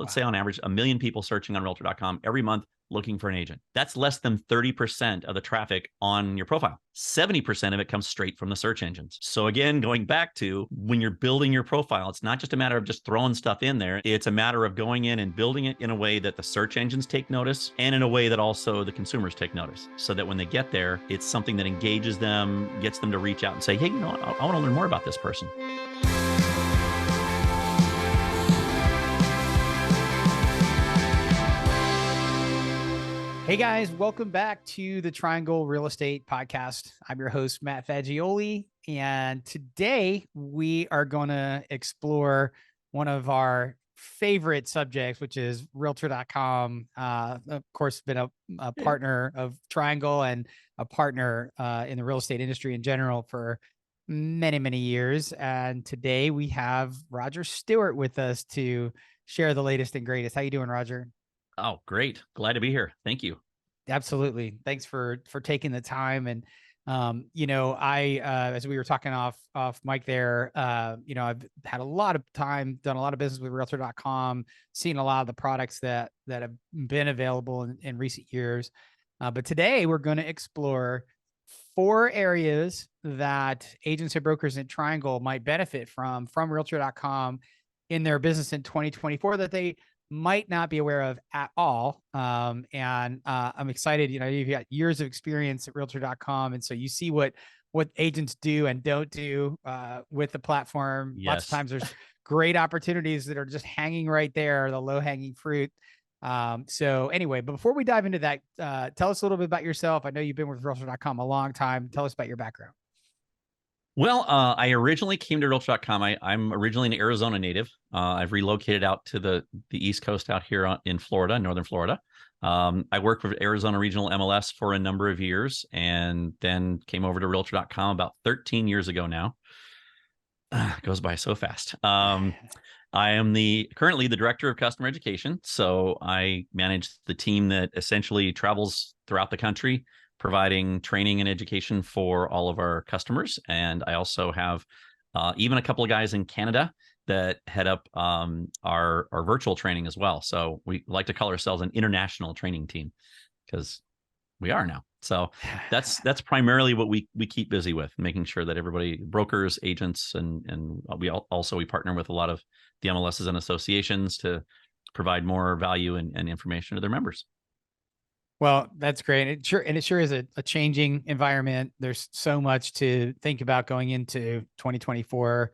let's say on average, 1 million people searching on realtor.com every month looking for an agent. That's less than 30% of the traffic on your profile. 70% of it comes straight from the search engines. So again, going back to when you're building your profile, it's not just a matter of just throwing stuff in there. It's a matter of going in and building it in a way that the search engines take notice and in a way that also the consumers take notice, so that when they get there, it's something that engages them, gets them to reach out and say, hey, I want to learn more about this person. Hey guys, welcome back to the Triangle Real Estate Podcast. I'm your host, Matt Fagioli, and today we are going to explore one of our favorite subjects, which is realtor.com. Of course, been a partner of Triangle and a partner in the real estate industry in general for many, many years. And today we have Roger Stewart with us to share the latest and greatest. How you doing, Roger? Oh, great. Glad to be here. Thank you. Absolutely. Thanks for taking the time. And, as we were talking off mic there, I've had a lot of time, done a lot of business with realtor.com, seen a lot of the products that have been available in recent years. But today we're going to explore 4 areas that agents and brokers in Triangle might benefit from realtor.com in their business in 2024 that they might not be aware of at all. I'm excited. You've got years of experience at realtor.com. And so you see what agents do and don't do with the platform. Yes. Lots of times there's great opportunities that are just hanging right there, the low hanging fruit. So anyway, but before we dive into that, tell us a little bit about yourself. I know you've been with realtor.com a long time. Tell us about your background. Well, I originally came to realtor.com. I'm originally an Arizona native. I've relocated out to the East Coast out here in Florida, Northern Florida. I worked with Arizona Regional MLS for a number of years and then came over to realtor.com about 13 years ago now. It goes by so fast. I am currently the director of customer education. So I manage the team that essentially travels throughout the country, providing training and education for all of our customers. And I also have even a couple of guys in Canada that head up our virtual training as well. So we like to call ourselves an international training team because we are now. So that's primarily what we keep busy with, making sure that everybody, brokers, agents, and we partner with a lot of the MLSs and associations to provide more value and information to their members. Well, that's great. It sure is a changing environment. There's so much to think about going into 2024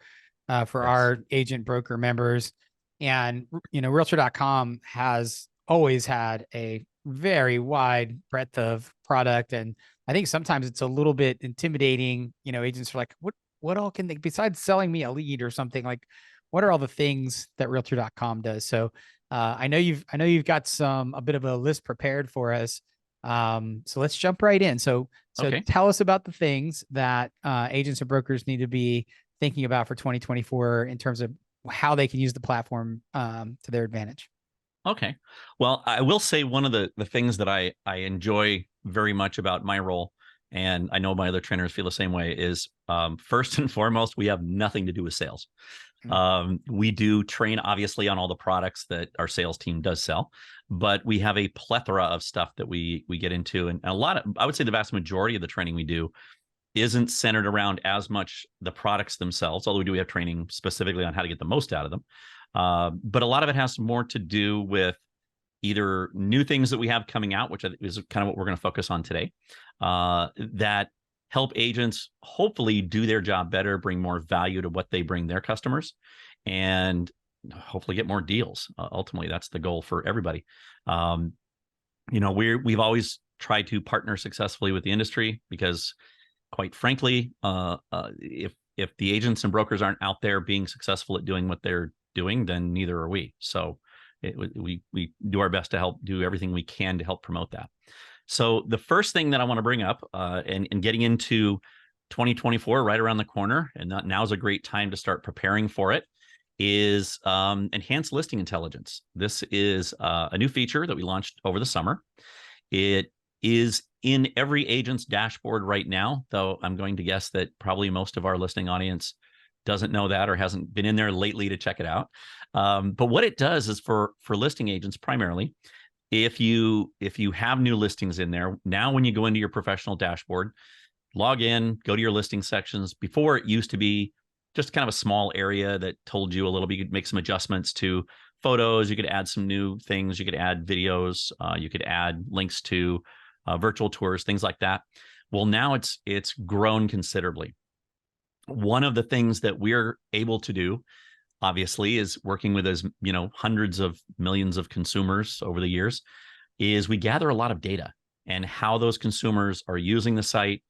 for our agent broker members. And, realtor.com has always had a very wide breadth of product. And I think sometimes it's a little bit intimidating. Agents are like, what all can they, besides selling me a lead or something, like, what are all the things that realtor.com does? So I know you've got a bit of a list prepared for us. So let's jump right in. So Okay. Tell us about the things that agents and brokers need to be thinking about for 2024 in terms of how they can use the platform to their advantage. Okay. Well, I will say one of the things that I enjoy very much about my role, and I know my other trainers feel the same way, is first and foremost, we have nothing to do with sales. We do train obviously on all the products that our sales team does sell, but we have a plethora of stuff that we get into. And I would say the vast majority of the training we do isn't centered around as much the products themselves, although we do have training specifically on how to get the most out of them. But a lot of it has more to do with either new things that we have coming out, which is kind of what we're going to focus on today, that help agents hopefully do their job better, bring more value to what they bring their customers, and hopefully get more deals. Ultimately, that's the goal for everybody. We've always tried to partner successfully with the industry because, quite frankly, if the agents and brokers aren't out there being successful at doing what they're doing, then neither are we. So we do our best to help do everything we can to help promote that. So the first thing that I want to bring up, and getting into 2024 right around the corner, and now is a great time to start preparing for it, is enhanced listing intelligence. This is a new feature that we launched over the summer. It is in every agent's dashboard right now, though I'm going to guess that probably most of our listing audience doesn't know that or hasn't been in there lately to check it out. But what it does is for listing agents primarily, if you have new listings in there, now when you go into your professional dashboard, log in, go to your listing sections. Before, it used to be just kind of a small area that told you a little bit. You could make some adjustments to photos. You could add some new things. You could add videos. You could add links to virtual tours, things like that. Well, now it's grown considerably. One of the things that we're able to do, obviously, is working with hundreds of millions of consumers over the years, is we gather a lot of data and how those consumers are using the site.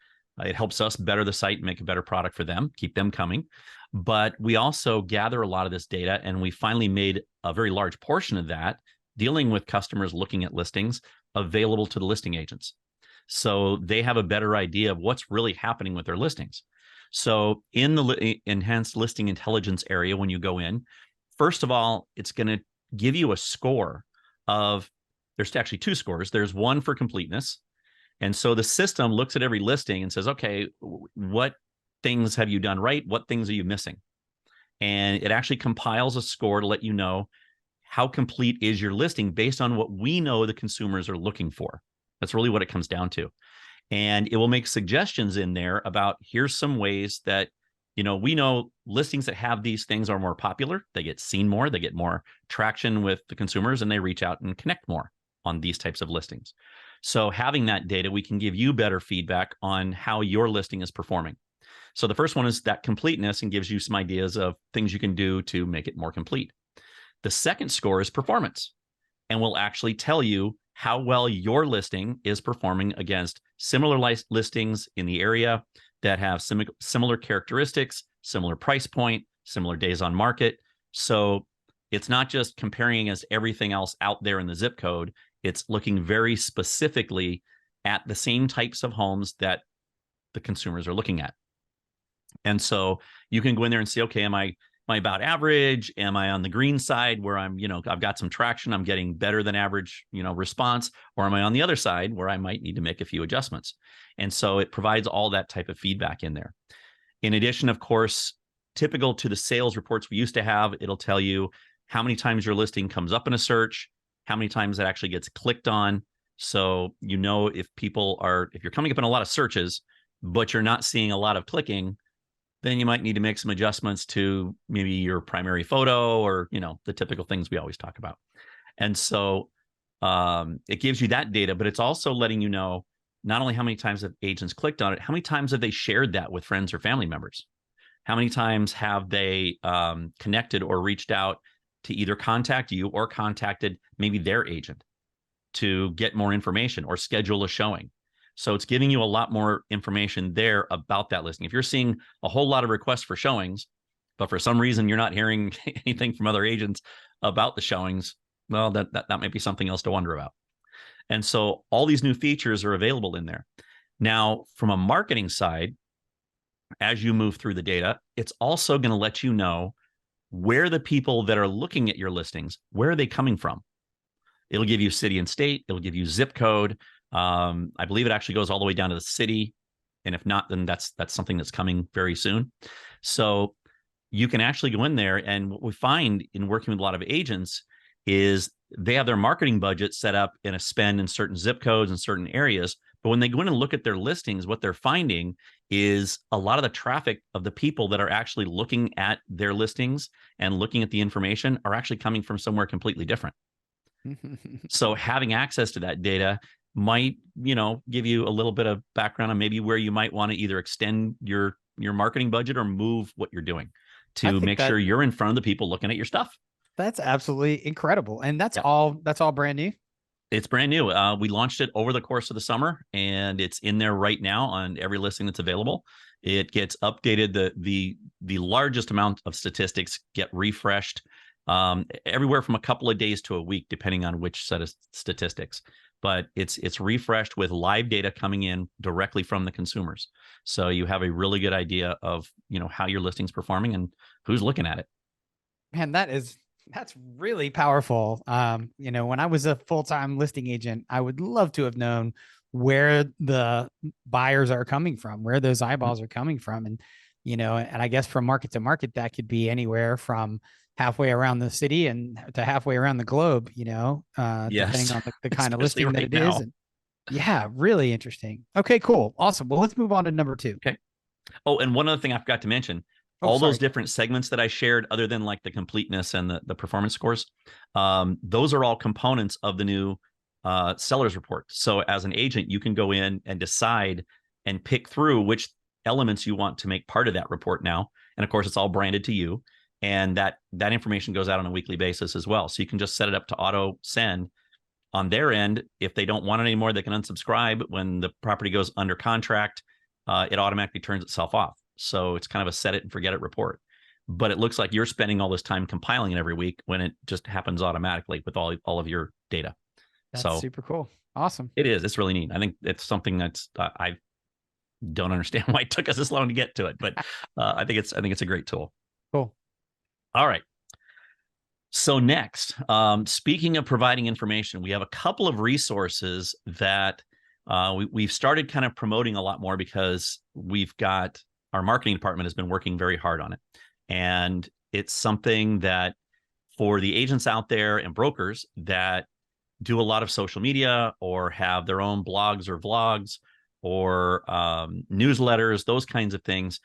It helps us better the site and make a better product for them, keep them coming. But we also gather a lot of this data, and we finally made a very large portion of that dealing with customers looking at listings available to the listing agents. So they have a better idea of what's really happening with their listings. So in the enhanced listing intelligence area, when you go in, first of all, it's going to give you a score of, there's actually two scores. There's one for completeness. And so the system looks at every listing and says, okay, what things have you done right? What things are you missing? And it actually compiles a score to let you know how complete is your listing based on what we know the consumers are looking for. That's really what it comes down to. And it will make suggestions in there about, here's some ways that, we know listings that have these things are more popular. They get seen more, they get more traction with the consumers, and they reach out and connect more on these types of listings. So having that data, we can give you better feedback on how your listing is performing. So the first one is that completeness, and gives you some ideas of things you can do to make it more complete. The second score is performance, and will actually tell you how well your listing is performing against similar listings in the area that have similar characteristics, similar price point, similar days on market. So it's not just comparing against everything else out there in the zip code. It's looking very specifically at the same types of homes that the consumers are looking at. And so you can go in there and see, okay, am I about average? Am I on the green side where I'm, I've got some traction, I'm getting better than average, response, or am I on the other side where I might need to make a few adjustments? And so it provides all that type of feedback in there. In addition, of course, typical to the sales reports we used to have, it'll tell you how many times your listing comes up in a search, how many times it actually gets clicked on. So, if you're coming up in a lot of searches, but you're not seeing a lot of clicking, then you might need to make some adjustments to maybe your primary photo or, the typical things we always talk about. And so it gives you that data, but it's also letting you know not only how many times have agents clicked on it, how many times have they shared that with friends or family members? How many times have they connected or reached out to either contact you or contacted maybe their agent to get more information or schedule a showing? So it's giving you a lot more information there about that listing. If you're seeing a whole lot of requests for showings, but for some reason you're not hearing anything from other agents about the showings, well, that might be something else to wonder about. And so all these new features are available in there. Now, from a marketing side, as you move through the data, it's also going to let you know where the people that are looking at your listings, where are they coming from? It'll give you city and state. It'll give you zip code. I believe it actually goes all the way down to the city. And if not, then that's something that's coming very soon. So you can actually go in there, and what we find in working with a lot of agents is they have their marketing budget set up in a spend in certain zip codes and certain areas. But when they go in and look at their listings, what they're finding is a lot of the traffic of the people that are actually looking at their listings and looking at the information are actually coming from somewhere completely different. So having access to that data might, give you a little bit of background on maybe where you might want to either extend your marketing budget or move what you're doing to make sure you're in front of the people looking at your stuff. That's absolutely incredible. And that's Yep. that's all brand new. It's brand new. We launched it over the course of the summer, and it's in there right now on every listing that's available. It gets updated. The largest amount of statistics get refreshed everywhere from a couple of days to a week, depending on which set of statistics. But it's refreshed with live data coming in directly from the consumers. So you have a really good idea of, how your listing's performing and who's looking at it. Man, that's really powerful. When I was a full-time listing agent, I would love to have known where the buyers are coming from, where those eyeballs are coming from. And And I guess from market to market, that could be anywhere from halfway around the city and to halfway around the globe, depending Yes, on the kind of especially listing that right it is. now. And yeah, really interesting. Okay, cool. Awesome. Well, let's move on to number two. Okay. Oh, and one other thing I forgot to mention, Oh, all those sorry. different segments that I shared, other than like the completeness and the performance scores, those are all components of the new seller's report. So as an agent, you can go in and decide and pick through which elements you want to make part of that report now. And of course, it's all branded to you. And that information goes out on a weekly basis as well. So you can just set it up to auto send on their end. If they don't want it anymore, they can unsubscribe. When the property goes under contract, it automatically turns itself off. So it's kind of a set it and forget it report. But it looks like you're spending all this time compiling it every week when it just happens automatically with all of your data. That's So super cool. Awesome. it is. It's really neat. I think it's something that's I don't understand why it took us this long to get to it, but I think it's a great tool. Cool. All right. So next, speaking of providing information, we have a couple of resources that we've started kind of promoting a lot more because we've got our marketing department has been working very hard on it. And it's something that for the agents out there and brokers that do a lot of social media or have their own blogs or vlogs or newsletters, those kinds of things,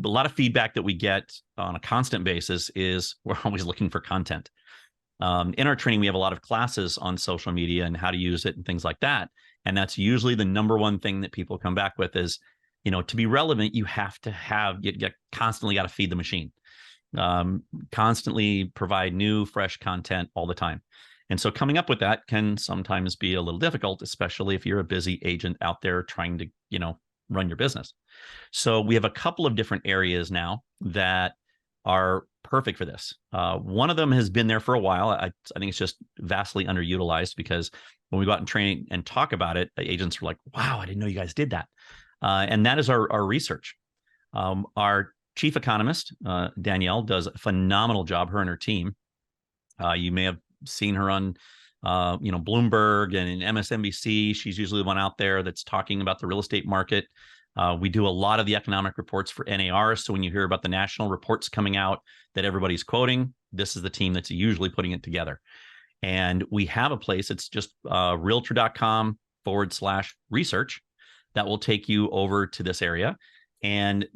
a lot of feedback that we get on a constant basis is we're always looking for content. In our training, we have a lot of classes on social media and how to use it and things like that. And that's usually the number one thing that people come back with is, to be relevant, you have to you constantly got to feed the machine, constantly provide new, fresh content all the time. And so coming up with that can sometimes be a little difficult, especially if you're a busy agent out there trying to, run your business. So we have a couple of different areas now that are perfect for this. One of them has been there for a while. I think it's just vastly underutilized because when we go out and train and talk about it, agents are like, wow, I didn't know you guys did that. And that is our research. Our chief economist, Danielle, does a phenomenal job, her and her team. You may have seen her on Bloomberg and MSNBC. She's usually the one out there that's talking about the real estate market. We do a lot of the economic reports for NAR. So when you hear about the national reports coming out that everybody's quoting, this is the team that's usually putting it together. And we have a place, it's just realtor.com/research that will take you over to this area. And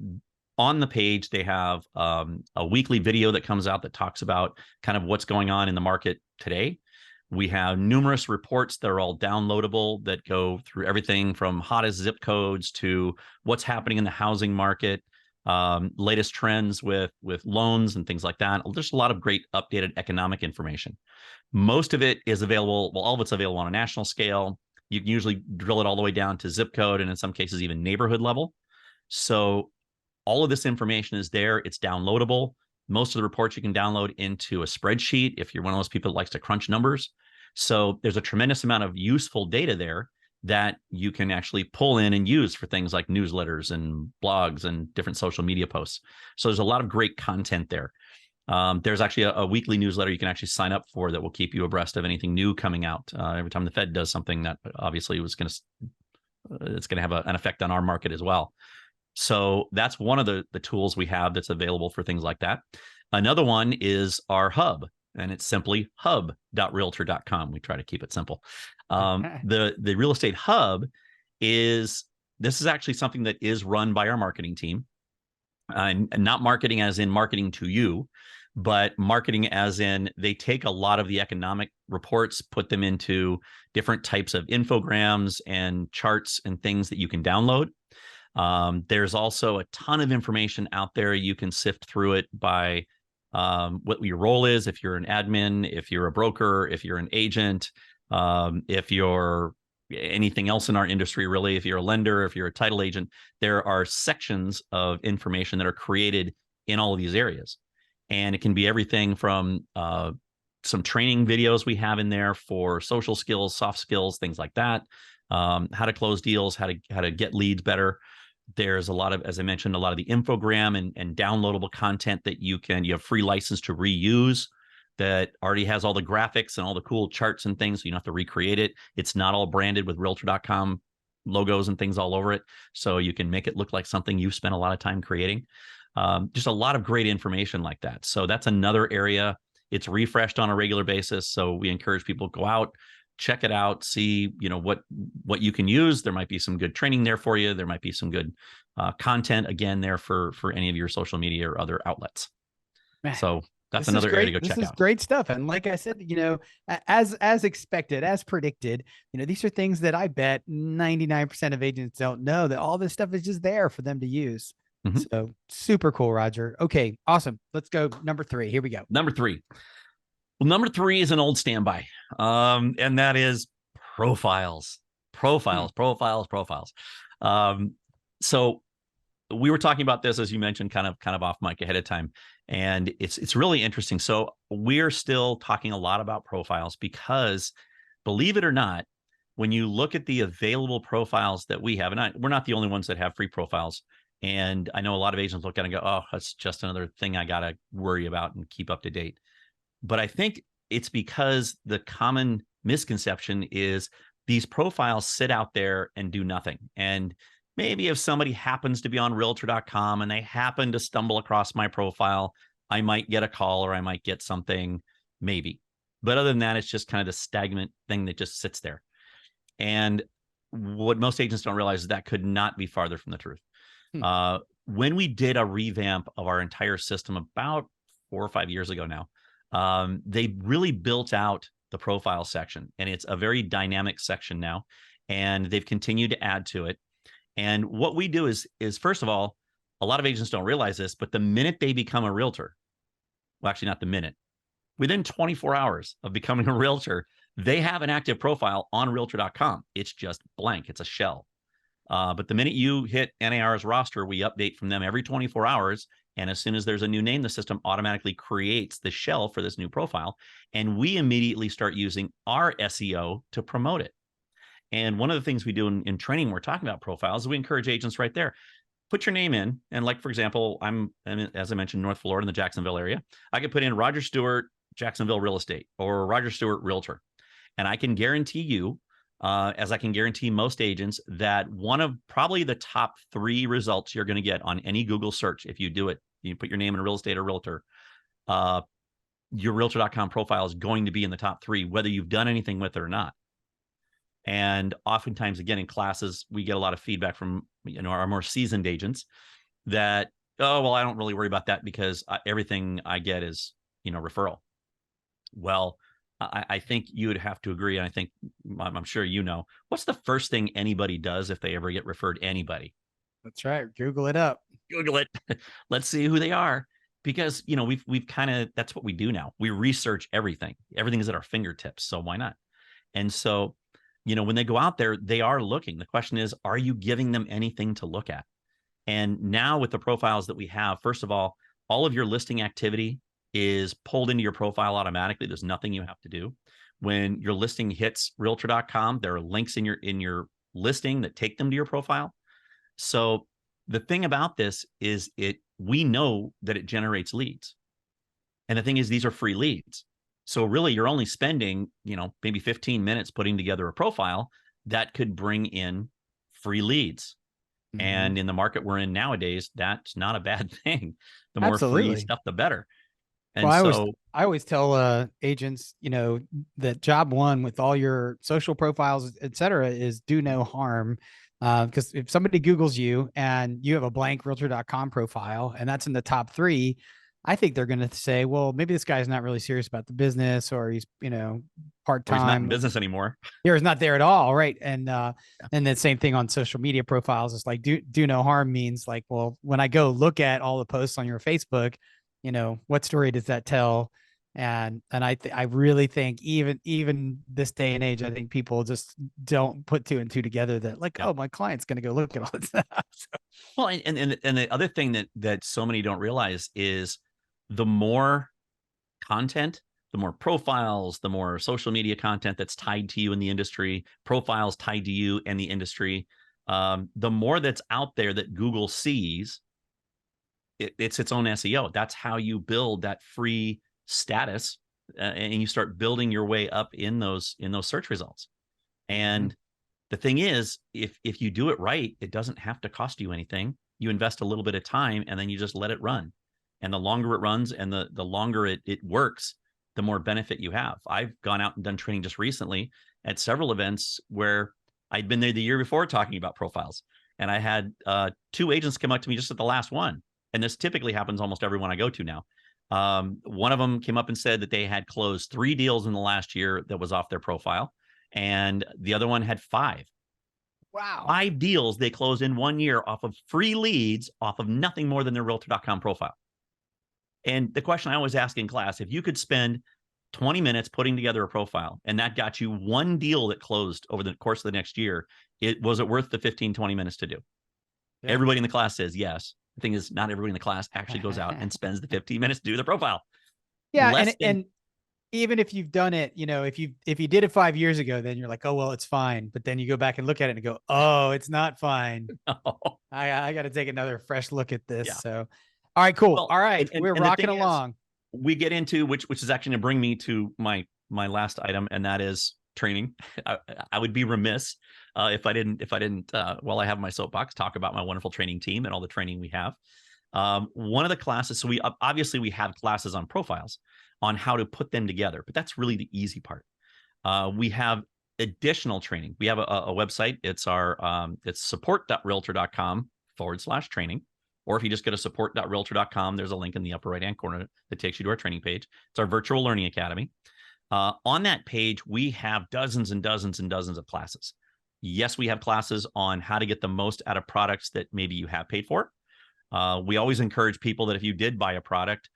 on the page, they have a weekly video that comes out that talks about kind of what's going on in the market today. We have numerous reports that are all downloadable that go through everything from hottest zip codes to what's happening in the housing market, latest trends with loans and things like that. There's a lot of great updated economic information. Most of it is available. Well, all of it's available on a national scale. You can usually drill it all the way down to zip code and in some cases even neighborhood level. So all of this information is there. It's downloadable. Most of the reports you can download into a spreadsheet if you're one of those people that likes to crunch numbers. So there's a tremendous amount of useful data there that you can actually pull in and use for things like newsletters and blogs and different social media posts. So there's a lot of great content there. There's actually a weekly newsletter you can actually sign up for that will keep you abreast of anything new coming out. Every time the Fed does something that obviously it's going to have an effect on our market as well. So that's one of the tools we have that's available for things like that. Another one is our hub, and it's simply hub.realtor.com. We try to keep it simple. The real estate hub this is actually something that is run by our marketing team, and not marketing as in marketing to you, but marketing as in they take a lot of the economic reports, put them into different types of infograms and charts and things that you can download. There's also a ton of information out there. You can sift through it by what your role is, if you're an admin, if you're a broker, if you're an agent, if you're anything else in our industry, really, if you're a lender, if you're a title agent. There are sections of information that are created in all of these areas. And it can be everything from some training videos we have in there for social skills, soft skills, things like that, how to close deals, how to get leads better. There's a lot of, as I mentioned, a lot of the infogram and downloadable content that you have free license to reuse that already has all the graphics and all the cool charts and things. So you don't have to recreate it. It's not all branded with realtor.com logos and things all over it, so you can make it look like something you've spent a lot of time creating. Just a lot of great information like that. So that's another area. It's refreshed on a regular basis. So we encourage people to go out, check it out, see, what you can use. There might be some good training there for you. There might be some good content again there for any of your social media or other outlets. Man, so that's this is another area to great. go This check is out. great stuff. And like I said, as expected, as predicted, these are things that I bet 99% of agents don't know, that all this stuff is just there for them to use. Mhm. So super cool, Roger. Okay, awesome. Let's go number 3. Here we go. Number 3. Well, number 3 is an old standby, and that is profiles. Profiles. So we were talking about this, as you mentioned, kind of off mic ahead of time, and it's really interesting. So we're still talking a lot about profiles because, believe it or not, when you look at the available profiles that we have, and we're not the only ones that have free profiles. And I know a lot of agents look at it and go, "Oh, that's just another thing I got to worry about and keep up to date." But I think it's because the common misconception is these profiles sit out there and do nothing. And maybe if somebody happens to be on realtor.com and they happen to stumble across my profile, I might get a call or I might get something, maybe. But other than that, it's just kind of the stagnant thing that just sits there. And what most agents don't realize is that could not be farther from the truth. When we did a revamp of our entire system about 4 or 5 years ago now, they really built out the profile section, and it's a very dynamic section now, and they've continued to add to it. And what we do is first of all, a lot of agents don't realize this, but the minute they become a realtor, well, actually not the minute, within 24 hours of becoming a realtor, they have an active profile on realtor.com. It's just blank. It's a shell. But the minute you hit NAR's roster, we update from them every 24 hours. And as soon as there's a new name, the system automatically creates the shell for this new profile. And we immediately start using our SEO to promote it. And one of the things we do in training, we're talking about profiles, is we encourage agents right there. Put your name in. And like, for example, I'm, as I mentioned, North Florida in the Jacksonville area. I could put in Roger Stewart, Jacksonville Real Estate, or Roger Stewart Realtor. And I can guarantee you, as I can guarantee most agents, that one of probably the top 3 results you're going to get on any Google search, if you do it, you put your name in real estate or realtor, your realtor.com profile is going to be in the top 3, whether you've done anything with it or not. And oftentimes, again, in classes, we get a lot of feedback from our more seasoned agents that, "Oh, well, I don't really worry about that because everything I get is referral." Well, I think you would have to agree, and I think I'm sure what's the first thing anybody does if they ever get referred anybody? That's right. Google it up. Google it. Let's see who they are, because we've kind of, that's what we do now. We research everything. Everything is at our fingertips, so why not? And so, when they go out there, they are looking. The question is, are you giving them anything to look at? And now with the profiles that we have, first of all of your listing activity is pulled into your profile automatically. There's nothing you have to do. When your listing hits realtor.com, there are links in your listing that take them to your profile. So the thing about this is we know that it generates leads. And the thing is, these are free leads. So really, you're only spending, maybe 15 minutes putting together a profile that could bring in free leads. Mm-hmm. And in the market we're in nowadays, that's not a bad thing. The more Absolutely. free stuff, the better. And well, I always tell agents, that job one with all your social profiles, et cetera, is do no harm. Because if somebody Googles you and you have a blank realtor.com profile and that's in the top 3, I think they're going to say, well, maybe this guy's not really serious about the business, or he's, part-time. Or he's not in business anymore. Or he's not there at all. Right. And the same thing on social media profiles. It's like, do no harm means like, well, when I go look at all the posts on your Facebook, what story does that tell? And I really think even this day and age, I think people just don't put 2 and 2 together that like, oh, my client's going to go look at all this stuff. So. Well, and the other thing that so many don't realize is the more content, the more profiles, the more social media content that's tied to you in the industry, profiles tied to you and the industry, the more that's out there that Google sees, it's its own SEO. That's how you build that free status, and you start building your way up in those search results. And The thing is, if you do it right, it doesn't have to cost you anything. You invest a little bit of time and then you just let it run. And the longer it runs and the longer it works, the more benefit you have. I've gone out and done training just recently at several events where I'd been there the year before talking about profiles. And I had 2 agents come up to me just at the last one. And this typically happens almost every one I go to now. One of them came up and said that they had closed 3 deals in the last year that was off their profile. And the other one had 5. Wow. 5 deals they closed in 1 year off of free leads, off of nothing more than their realtor.com profile. And the question I always ask in class, if you could spend 20 minutes putting together a profile and that got you 1 deal that closed over the course of the next year, was it worth the 15, 20 minutes to do? Yeah. Everybody in the class says yes. The thing is, not everybody in the class actually goes out and spends the 15 minutes to do the profile. Yeah. And even if you've done it, if you did it 5 years ago, then you're like, oh, well, it's fine. But then you go back and look at it and go, oh, it's not fine. No. I got to take another fresh look at this. Yeah. So, all right, cool. Well, all right. We're rocking along. We get into which is actually going to bring me to my last item, and that is training. I would be remiss if I didn't while I have my soapbox, talk about my wonderful training team and all the training we have. One of the classes, so we have classes on profiles on how to put them together, but that's really the easy part. We have additional training. We have a website. It's it's support.realtor.com/training. Or if you just go to support.realtor.com, there's a link in the upper right-hand corner that takes you to our training page. It's our virtual learning academy. On that page, we have dozens and dozens and dozens of classes. Yes, we have classes on how to get the most out of products that maybe you have paid for. We always encourage people that if you did buy a product,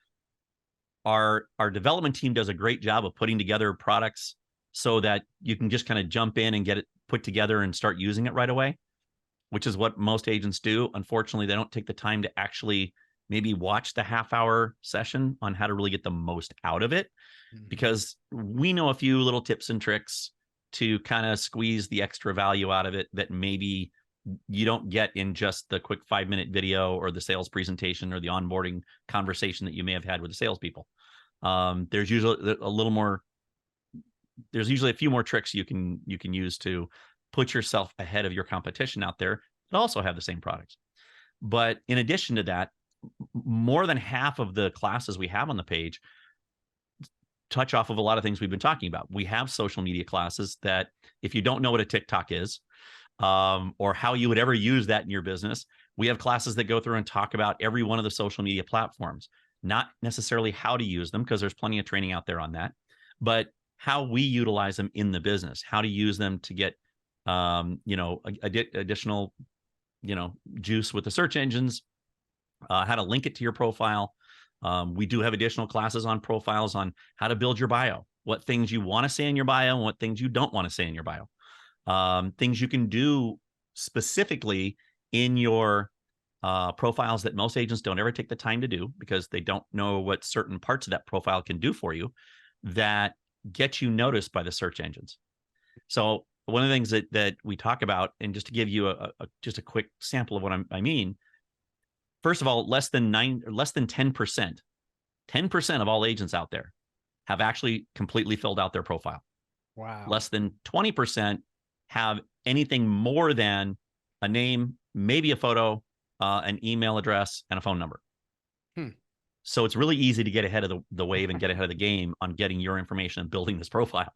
our development team does a great job of putting together products so that you can just kind of jump in and get it put together and start using it right away, which is what most agents do. Unfortunately, they don't take the time to actually maybe watch the half-hour session on how to really get the most out of it, because we know a few little tips and tricks to kind of squeeze the extra value out of it that maybe you don't get in just the quick 5-minute video or the sales presentation or the onboarding conversation that you may have had with the salespeople. There's usually a few more tricks you can use to put yourself ahead of your competition out there that also have the same products. But in addition to that, more than half of the classes we have on the page touch off of a lot of things we've been talking about. We have social media classes that if you don't know what a TikTok is, or how you would ever use that in your business, we have classes that go through and talk about every one of the social media platforms, not necessarily how to use them, because there's plenty of training out there on that, but how we utilize them in the business, how to use them to get additional, juice with the search engines, how to link it to your profile. We do have additional classes on profiles on how to build your bio, what things you want to say in your bio and what things you don't want to say in your bio. Things you can do specifically in your profiles that most agents don't ever take the time to do because they don't know what certain parts of that profile can do for you that get you noticed by the search engines. So one of the things that we talk about, and just to give you just a quick sample of what I mean, first of all, less than 10% of all agents out there have actually completely filled out their profile. Wow. Less than 20% have anything more than a name, maybe a photo, an email address, and a phone number. So it's really easy to get ahead of the wave and get ahead of the game on getting your information and building this profile.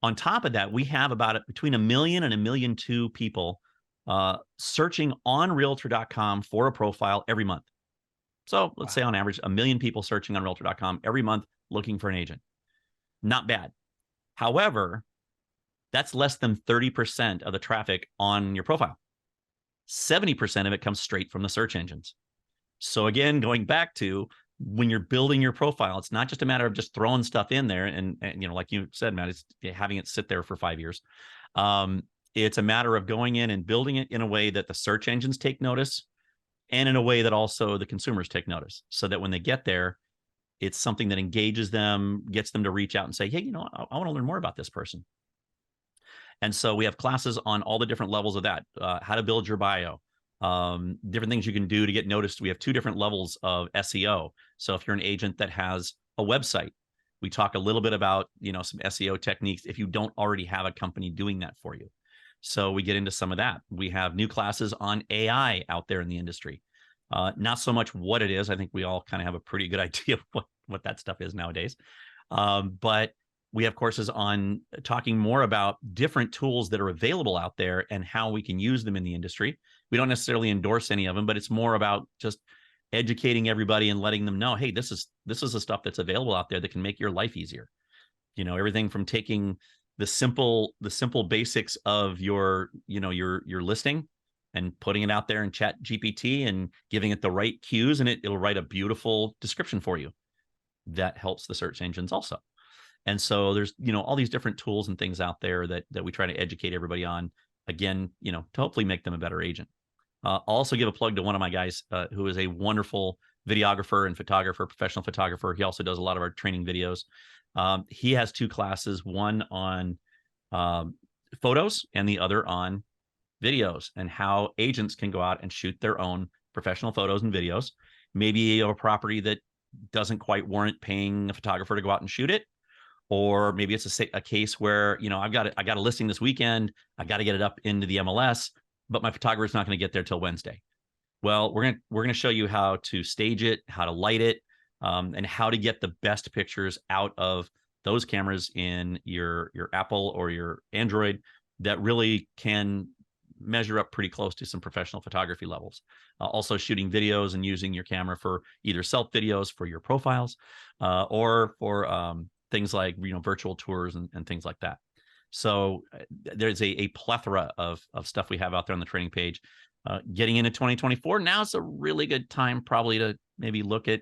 On top of that, we have about between 1 million and 1.2 million people searching on realtor.com for a profile every month. So let's say on average, 1 million people searching on realtor.com every month looking for an agent. Not bad. However, that's less than 30% of the traffic on your profile. 70% of it comes straight from the search engines. So again, going back to when you're building your profile, it's not just a matter of just throwing stuff in there and like you said, Matt, it's having it sit there for 5 years. It's a matter of going in and building it in a way that the search engines take notice and in a way that also the consumers take notice, so that when they get there, it's something that engages them, gets them to reach out and say, hey, I want to learn more about this person. And so we have classes on all the different levels of that, how to build your bio, different things you can do to get noticed. We have 2 different levels of SEO. So if you're an agent that has a website, we talk a little bit about, some SEO techniques if you don't already have a company doing that for you. So we get into some of that. We have new classes on AI out there in the industry. Not so much what it is. I think we all kind of have a pretty good idea of what that stuff is nowadays. But we have courses on talking more about different tools that are available out there and how we can use them in the industry. We don't necessarily endorse any of them, but it's more about just educating everybody and letting them know, hey, this is the stuff that's available out there that can make your life easier. Everything from taking the simple basics of your listing and putting it out there in Chat GPT and giving it the right cues, and it'll write a beautiful description for you that helps the search engines also. And so there's all these different tools and things out there that we try to educate everybody on, again, to hopefully make them a better agent. I'll also give a plug to one of my guys who is a wonderful videographer and photographer, professional photographer. He also does a lot of our training videos. He has 2 classes, one on photos and the other on videos, and how agents can go out and shoot their own professional photos and videos. Maybe you have a property that doesn't quite warrant paying a photographer to go out and shoot it. Or maybe it's a case where, I got a listing this weekend. I got to get it up into the MLS, but my photographer's not going to get there till Wednesday. Well, we're going to show you how to stage it, how to light it, and how to get the best pictures out of those cameras in your Apple or your Android that really can measure up pretty close to some professional photography levels. Also shooting videos and using your camera for either self videos for your profiles or for things like virtual tours and things like that. So there's a plethora of stuff we have out there on the training page. Getting into 2024, now it's a really good time probably to maybe look at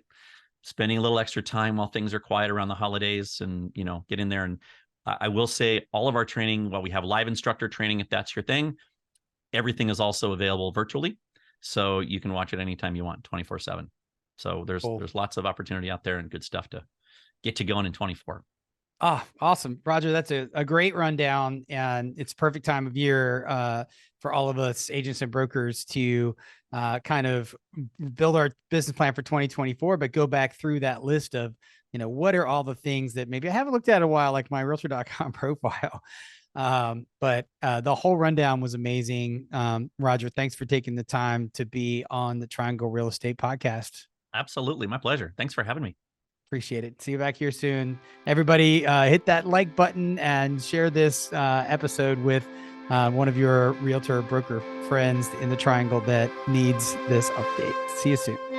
spending a little extra time while things are quiet around the holidays and get in there. And I will say all of our training, while we have live instructor training, if that's your thing, everything is also available virtually. So you can watch it anytime you want, 24/7. So there's lots of opportunity out there and good stuff to get you going in 24. Oh, awesome. Roger, that's a great rundown, and it's perfect time of year for all of us agents and brokers to kind of build our business plan for 2024, but go back through that list of, what are all the things that maybe I haven't looked at in a while, like my realtor.com profile. But the whole rundown was amazing. Roger, thanks for taking the time to be on the Triangle Real Estate Podcast. Absolutely. My pleasure. Thanks for having me. Appreciate it. See you back here soon. Everybody hit that like button and share this episode with one of your realtor broker friends in the Triangle that needs this update. See you soon.